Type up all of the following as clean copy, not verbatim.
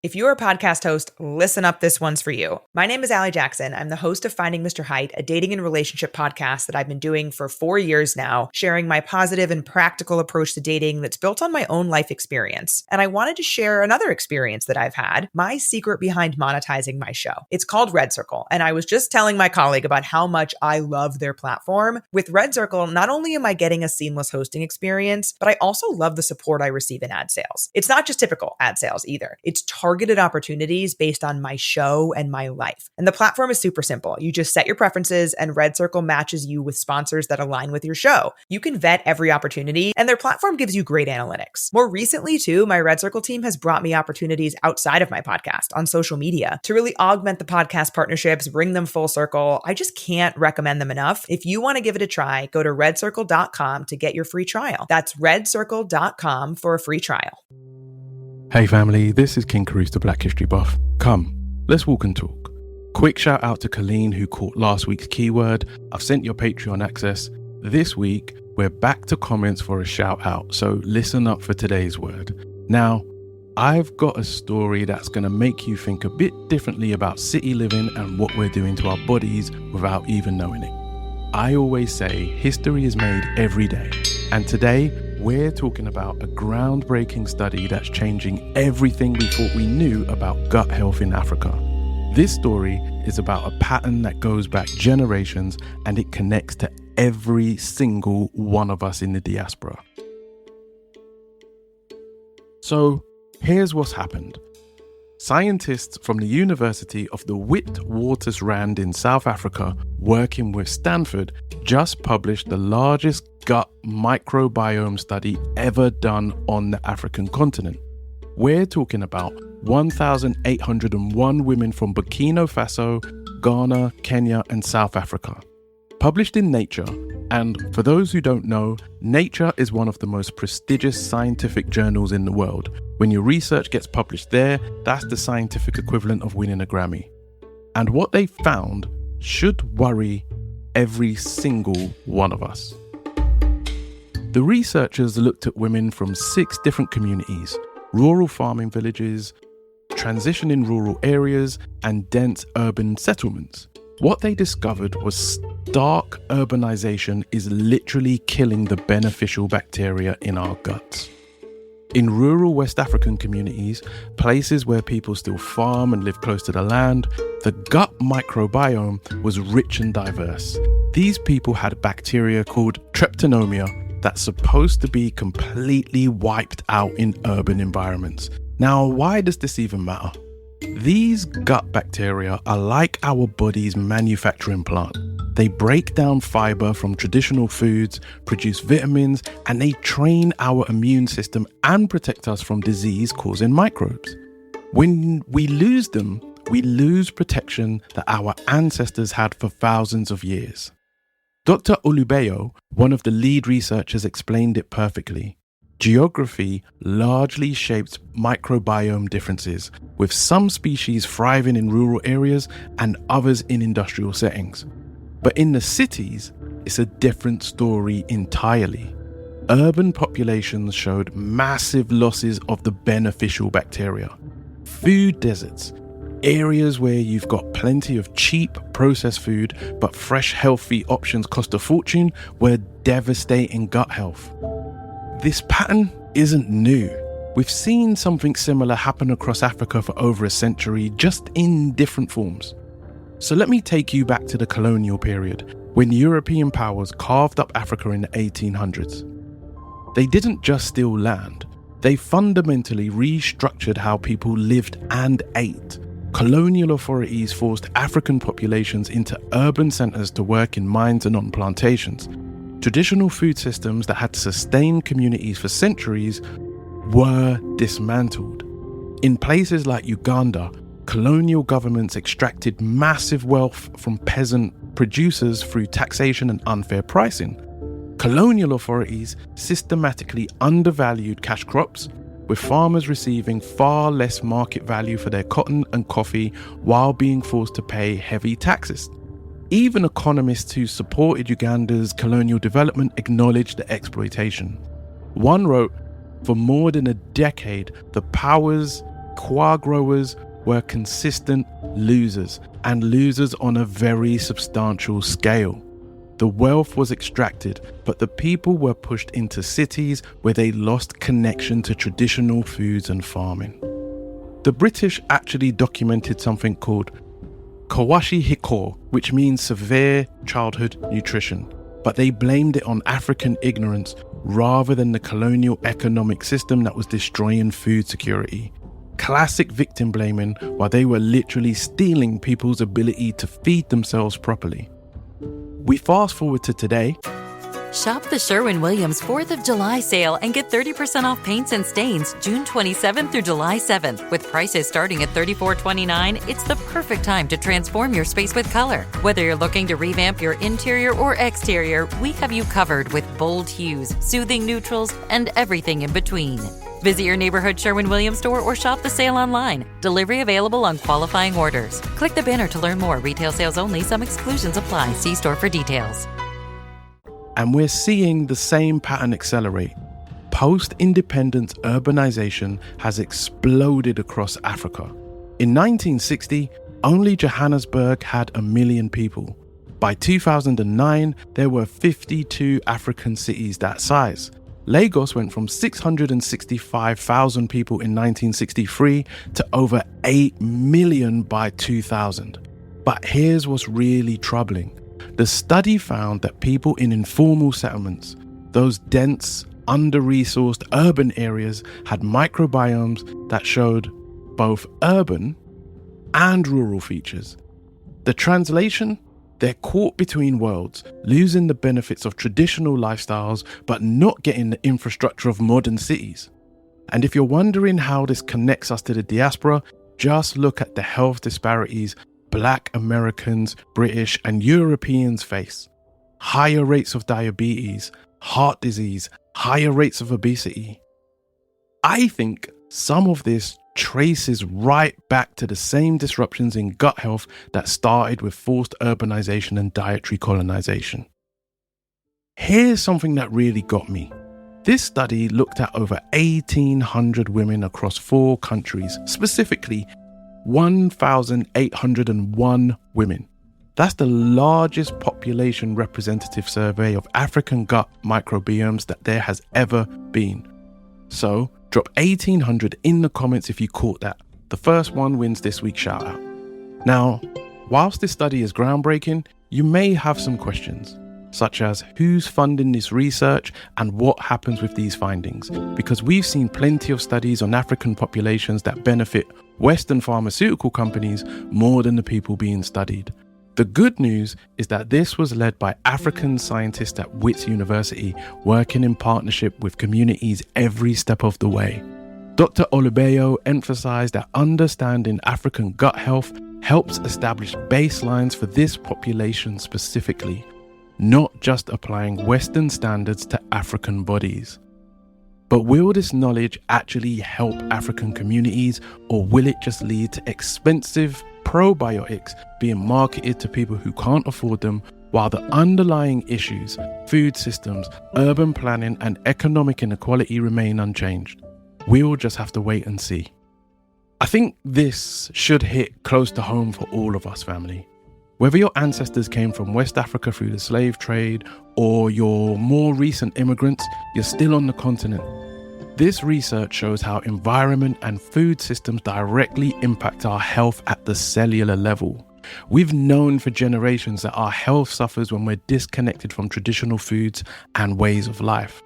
If you're a podcast host, listen up, this one's for you. My name is Allie Jackson. I'm the host of Finding Mr. Height, a dating and relationship podcast that I've been doing for 4 years now, sharing my positive and practical approach to dating that's built on my own life experience. And I wanted to share another experience that I've had, my secret behind monetizing my show. It's called Red Circle, and I was just telling my colleague about how much I love their platform. With Red Circle, not only am I getting a seamless hosting experience, but I also love the support I receive in ad sales. It's not just typical ad sales either. It's targeted opportunities based on my show and my life. And the platform is super simple. You just set your preferences and Red Circle matches you with sponsors that align with your show. You can vet every opportunity and their platform gives you great analytics. More recently too, my Red Circle team has brought me opportunities outside of my podcast on social media to really augment the podcast partnerships, bring them full circle. I just can't recommend them enough. If you want to give it a try, go to redcircle.com to get your free trial. That's redcircle.com for a free trial. Hey family, this is King Kurus, the Black History Buff. Come, let's walk and talk. Quick shout out to Colleen who caught last week's keyword. I've sent your Patreon access. This week, we're back to comments for a shout out, so listen up for today's word. Now, I've got a story that's going to make you think a bit differently about city living and what we're doing to our bodies without even knowing it. I always say history is made every day, and today, we're talking about a groundbreaking study that's changing everything we thought we knew about gut health in Africa. This story is about a pattern that goes back generations and it connects to every single one of us in the diaspora. So here's what's happened. Scientists from the University of the Witwatersrand in South Africa, working with Stanford, just published the largest gut microbiome study ever done on the African continent. We're talking about 1,801 women from Burkina Faso, Ghana, Kenya, and South Africa. Published in Nature, and for those who don't know, Nature is one of the most prestigious scientific journals in the world. When your research gets published there, that's the scientific equivalent of winning a Grammy. And what they found should worry every single one of us. The researchers looked at women from 6 different communities: rural farming villages, transition in rural areas, and dense urban settlements. What they discovered was stark urbanization is literally killing the beneficial bacteria in our guts. In rural West African communities, places where people still farm and live close to the land, the gut microbiome was rich and diverse. These people had bacteria called Treponema that's supposed to be completely wiped out in urban environments. Now, why does this even matter? These gut bacteria are like our body's manufacturing plant. They break down fiber from traditional foods, produce vitamins, and they train our immune system and protect us from disease-causing microbes. When we lose them, we lose protection that our ancestors had for thousands of years. Dr. Olubeyo, one of the lead researchers, explained it perfectly. Geography largely shapes microbiome differences, with some species thriving in rural areas and others in industrial settings. But in the cities, it's a different story entirely. Urban populations showed massive losses of the beneficial bacteria. Food deserts, areas where you've got plenty of cheap processed food, but fresh, healthy options cost a fortune, were devastating gut health. This pattern isn't new. We've seen something similar happen across Africa for over a century, just in different forms. So let me take you back to the colonial period, when European powers carved up Africa in the 1800s. They didn't just steal land, they fundamentally restructured how people lived and ate. Colonial authorities forced African populations into urban centres to work in mines and on plantations. Traditional food systems that had sustained communities for centuries were dismantled. In places like Uganda, colonial governments extracted massive wealth from peasant producers through taxation and unfair pricing. Colonial authorities systematically undervalued cash crops, with farmers receiving far less market value for their cotton and coffee while being forced to pay heavy taxes. Even economists who supported Uganda's colonial development acknowledged the exploitation. One wrote, "For more than a decade, the powers Kwa growers were consistent losers, and losers on a very substantial scale. The wealth was extracted, but the people were pushed into cities where they lost connection to traditional foods and farming. The British actually documented something called Kawashi Hiko, which means severe childhood nutrition, but they blamed it on African ignorance rather than the colonial economic system that was destroying food security. Classic victim blaming, while they were literally stealing people's ability to feed themselves properly. We fast forward to today. Shop the Sherwin-Williams 4th of July sale and get 30% off paints and stains June 27th through July 7th. With prices starting at $34.29, it's the perfect time to transform your space with color. Whether you're looking to revamp your interior or exterior, we have you covered with bold hues, soothing neutrals, and everything in between. Visit your neighborhood Sherwin-Williams store or shop the sale online. Delivery available on qualifying orders. Click the banner to learn more. Retail sales only. Some exclusions apply. See store for details. And we're seeing the same pattern accelerate. Post-independence urbanization has exploded across Africa. In 1960, only Johannesburg had 1 million people. By 2009, there were 52 African cities that size. Lagos went from 665,000 people in 1963 to over 8 million by 2000. But here's what's really troubling. The study found that people in informal settlements, those dense, under-resourced urban areas, had microbiomes that showed both urban and rural features. The translation? They're caught between worlds, losing the benefits of traditional lifestyles, but not getting the infrastructure of modern cities. And if you're wondering how this connects us to the diaspora, just look at the health disparities Black Americans, British, and Europeans face. Higher rates of diabetes, heart disease, higher rates of obesity. I think some of this traces right back to the same disruptions in gut health that started with forced urbanization and dietary colonization. Here's something that really got me. This study looked at over 1,800 women across 4 countries, specifically 1,801 women. That's the largest population representative survey of African gut microbiomes that there has ever been. So, drop 1,800 in the comments if you caught that. The first one wins this week's shout out. Now, whilst this study is groundbreaking, you may have some questions, such as who's funding this research and what happens with these findings, because we've seen plenty of studies on African populations that benefit Western pharmaceutical companies more than the people being studied. The good news is that this was led by African scientists at Wits University, working in partnership with communities every step of the way. Dr. Olubeyo emphasized that understanding African gut health helps establish baselines for this population specifically, not just applying Western standards to African bodies. But will this knowledge actually help African communities, or will it just lead to expensive probiotics being marketed to people who can't afford them, while the underlying issues, food systems, urban planning, and economic inequality remain unchanged? We'll just have to wait and see. I think this should hit close to home for all of us, family. Whether your ancestors came from West Africa through the slave trade, or you're more recent immigrants, you're still on the continent. This research shows how environment and food systems directly impact our health at the cellular level. We've known for generations that our health suffers when we're disconnected from traditional foods and ways of life.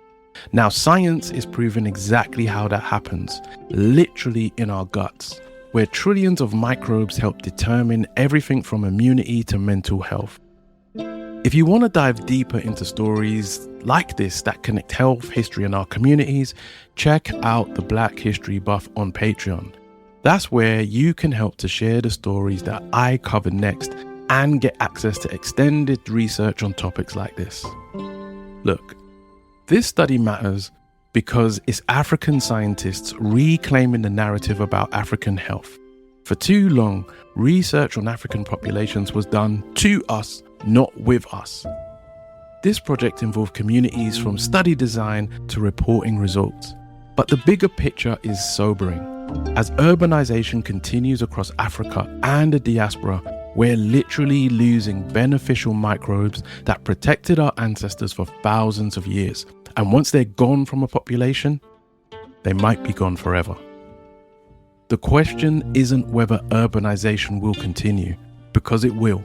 Now, science is proving exactly how that happens, literally in our guts, where trillions of microbes help determine everything from immunity to mental health. If you want to dive deeper into stories like this that connect health, history, and our communities, check out the Black History Buff on Patreon. That's where you can help to share the stories that I cover next and get access to extended research on topics like this. Look, this study matters because it's African scientists reclaiming the narrative about African health. For too long, research on African populations was done to us, not with us. This project involved communities from study design to reporting results. But the bigger picture is sobering. As urbanization continues across Africa and the diaspora, we're literally losing beneficial microbes that protected our ancestors for thousands of years. And once they're gone from a population, they might be gone forever. The question isn't whether urbanization will continue, because it will.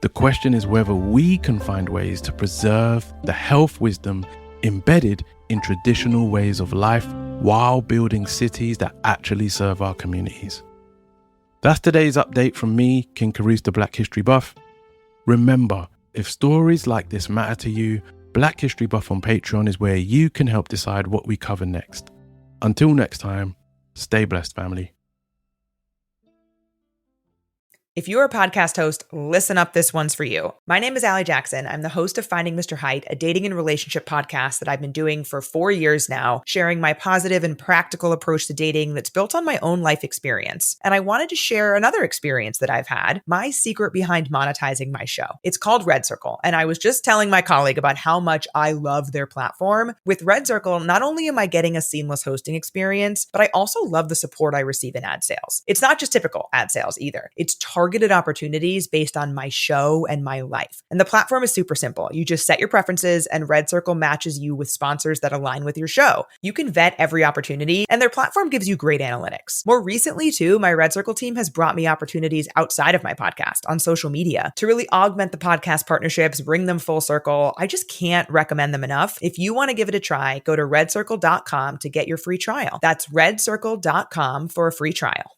The question is whether we can find ways to preserve the health wisdom embedded in traditional ways of life while building cities that actually serve our communities. That's today's update from me, King Kurus, the Black History Buff. Remember, if stories like this matter to you, Black History Buff on Patreon is where you can help decide what we cover next. Until next time, stay blessed, family. If you're a podcast host, listen up, this one's for you. My name is Allie Jackson. I'm the host of Finding Mr. Height, a dating and relationship podcast that I've been doing for 4 years now, sharing my positive and practical approach to dating that's built on my own life experience. And I wanted to share another experience that I've had, my secret behind monetizing my show. It's called Red Circle, and I was just telling my colleague about how much I love their platform. With Red Circle, not only am I getting a seamless hosting experience, but I also love the support I receive in ad sales. It's not just typical ad sales either. It's targeted opportunities based on my show and my life. And the platform is super simple. You just set your preferences and Red Circle matches you with sponsors that align with your show. You can vet every opportunity and their platform gives you great analytics. More recently too, my Red Circle team has brought me opportunities outside of my podcast on social media to really augment the podcast partnerships, bring them full circle. I just can't recommend them enough. If you want to give it a try, go to redcircle.com to get your free trial. That's redcircle.com for a free trial.